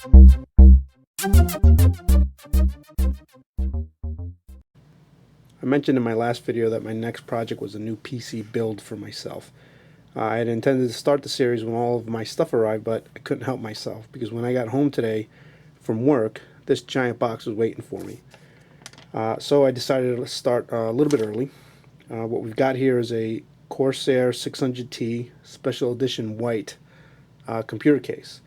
I mentioned in my last video that my next project was a new PC build for myself. I had intended to start the series when all of my stuff arrived, but I couldn't help myself because when I got home today from work, this giant box was waiting for me. So I decided to start a little bit early. What we've got here is a Corsair 600T Special Edition white computer case.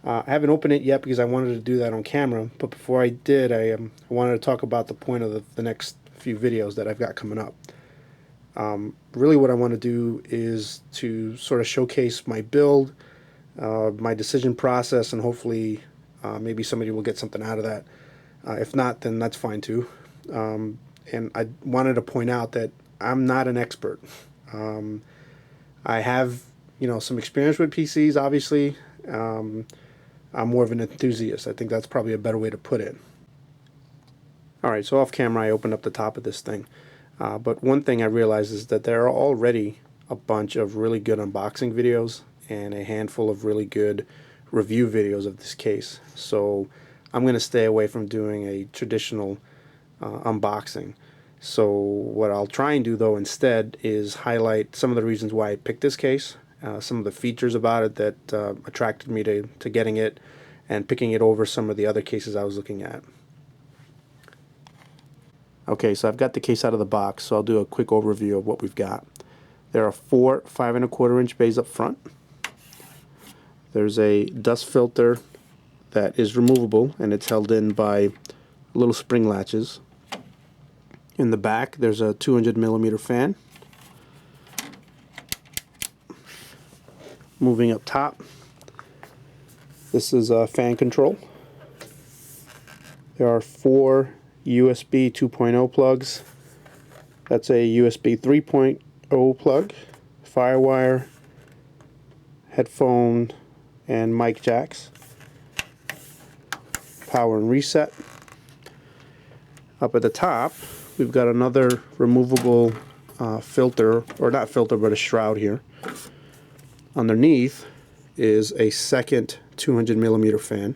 I haven't opened it yet because I wanted to do that on camera, but before I did, I wanted to talk about the point of the next few videos that I've got coming up. Really what I want to do is to sort of showcase my build, my decision process, and hopefully maybe somebody will get something out of that. If not, then that's fine too. And I wanted to point out that I'm not an expert. I have, some experience with PCs, obviously. I'm more of an enthusiast. I think that's probably a better way to put it. Alright, so off camera I opened up the top of this thing. But one thing I realized is that there are already a bunch of really good unboxing videos and a handful of really good review videos of this case. So I'm going to stay away from doing a traditional unboxing. So what I'll try and do though instead is highlight some of the reasons why I picked this case, some of the features about it that attracted me to getting it and picking it over some of the other cases I was looking at. Okay, so I've got the case out of the box, so I'll do a quick overview of what we've got. There are 4 5¼ bays up front. There's a dust filter that is removable and it's held in by little spring latches. In the back there's a 200mm fan. Moving up top, this is a fan control. There are 4 USB 2.0 plugs. That's a USB 3.0 plug, FireWire, headphone, and mic jacks. Power and reset. Up at the top, we've got another removable filter, or not filter, but a shroud here. Underneath is a second 200mm fan.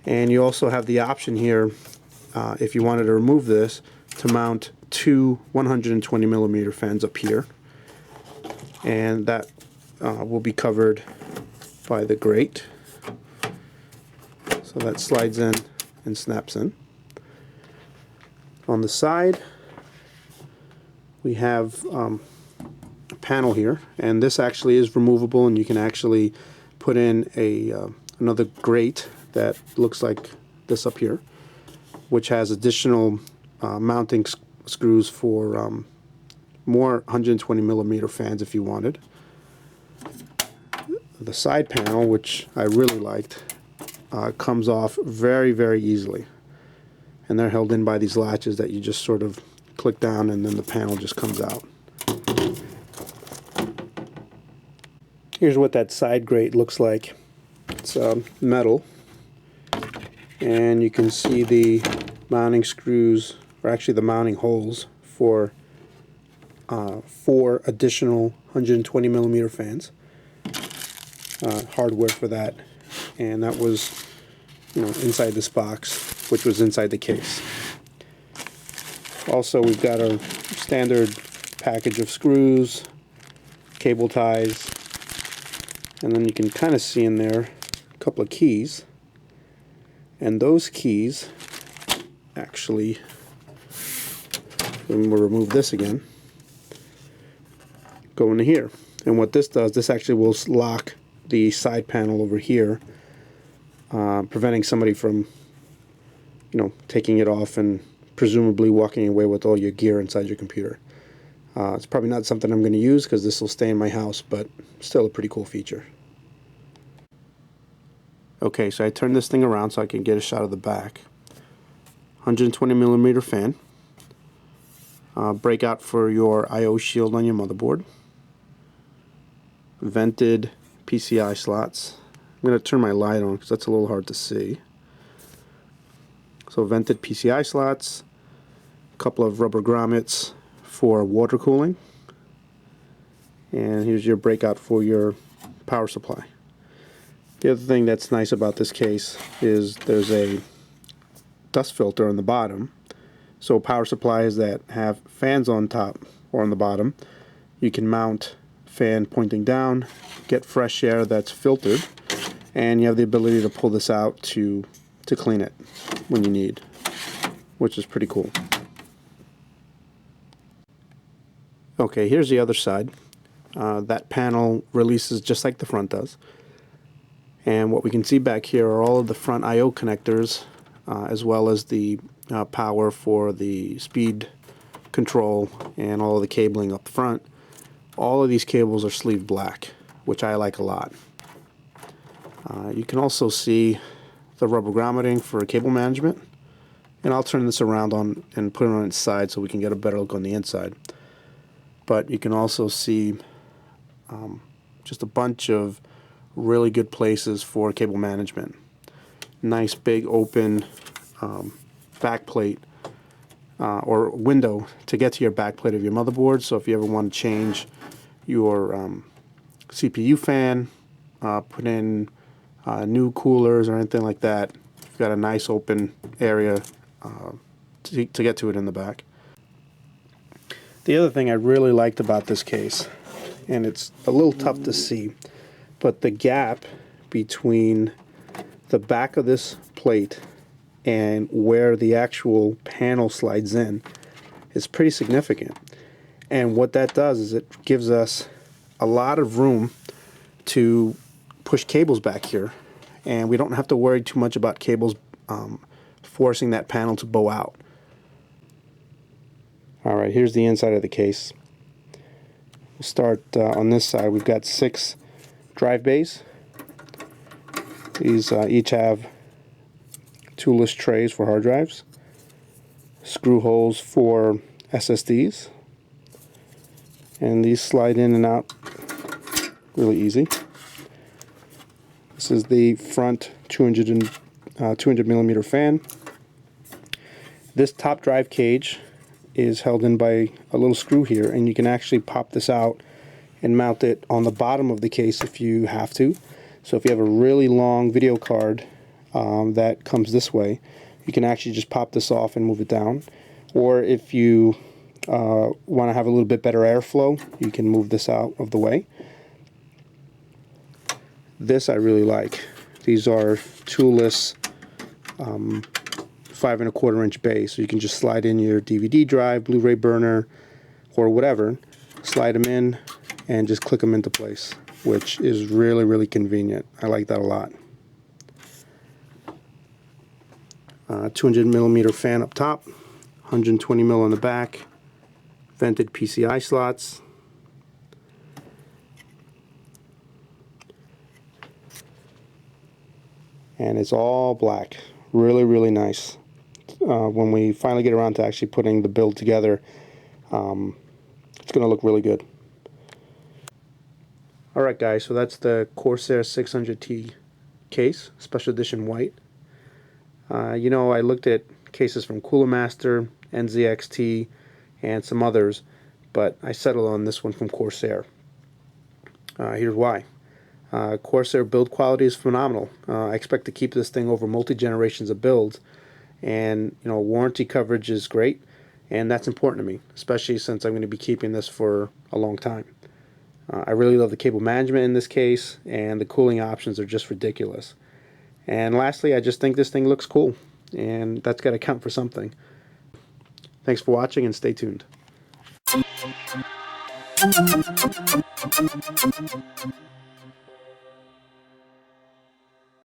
And you also have the option here, if you wanted to remove this, to mount 2 120mm fans up here. And that will be covered by the grate. So that slides in and snaps in. On the side, we have a panel here, and this actually is removable, and you can actually put in another grate that looks like this up here, which has additional mounting screws for more 120mm fans if you wanted. The side panel, which I really liked, comes off very, very easily. And they're held in by these latches that you just sort of click down and then the panel just comes out. Here's what that side grate looks like. It's metal, and you can see the mounting screws, or actually the mounting holes for 4 additional 120mm fans. Hardware for that, and that was inside this box, which was inside the case. Also, we've got our standard package of screws, cable ties, and then you can kind of see in there a couple of keys. And those keys actually, and we'll remove this again, go into here. And what this does, this actually will lock the side panel over here, preventing somebody from taking it off and presumably walking away with all your gear inside your computer. It's probably not something I'm going to use because this will stay in my house, but still a pretty cool feature. Okay, so I turned this thing around so I can get a shot of the back. 120mm fan. Breakout for your I/O shield on your motherboard. Vented PCI slots. I'm going to turn my light on because that's a little hard to see. So vented PCI slots, a couple of rubber grommets for water cooling, and here's your breakout for your power supply. The other thing that's nice about this case is there's a dust filter on the bottom. So power supplies that have fans on top or on the bottom, you can mount fan pointing down, get fresh air that's filtered, and you have the ability to pull this out to clean it when you need, which is pretty cool. Okay, here's the other side. That panel releases just like the front does. And what we can see back here are all of the front I/O connectors, as well as the power for the speed control and all of the cabling up front. All of these cables are sleeved black, which I like a lot. You can also see the rubber grommeting for cable management. And I'll turn this around and put it on its side so we can get a better look on the inside. But you can also see just a bunch of really good places for cable management. Nice big open back plate or window to get to your back plate of your motherboard. So if you ever want to change your CPU fan, put in new coolers or anything like that, you've got a nice open area to get to it in the back. The other thing I really liked about this case, and it's a little tough to see, but the gap between the back of this plate and where the actual panel slides in is pretty significant. And what that does is it gives us a lot of room to push cables back here, and we don't have to worry too much about cables forcing that panel to bow out. Alright, here's the inside of the case. We'll start on this side. We've got 6 drive bays. These each have toolless trays for hard drives, screw holes for SSDs, and these slide in and out really easy. This is the front 200 millimeter fan. This top drive cage is held in by a little screw here, and you can actually pop this out and mount it on the bottom of the case if you have to. So if you have a really long video card that comes this way, you can actually just pop this off and move it down. Or if you want to have a little bit better airflow, you can move this out of the way. This I really like. These are toolless 5 1/4 inch bays, so you can just slide in your DVD drive, Blu-ray burner, or whatever, slide them in and just click them into place, which is really, really convenient. I like that a lot. 200 millimeter fan up top, 120 mil on the back, vented PCI slots. And it's all black. Really, really nice. When we finally get around to actually putting the build together, it's going to look really good. Alright guys, so that's the Corsair 600T case, special edition white. You know, I looked at cases from Cooler Master, NZXT, and some others, but I settled on this one from Corsair. Here's why. Corsair build quality is phenomenal. I expect to keep this thing over multi-generations of builds, and you know, warranty coverage is great, and that's important to me, especially since I'm going to be keeping this for a long time. I really love the cable management in this case, and the cooling options are just ridiculous. And lastly, I just think this thing looks cool, and that's got to count for something. Thanks for watching, and stay tuned.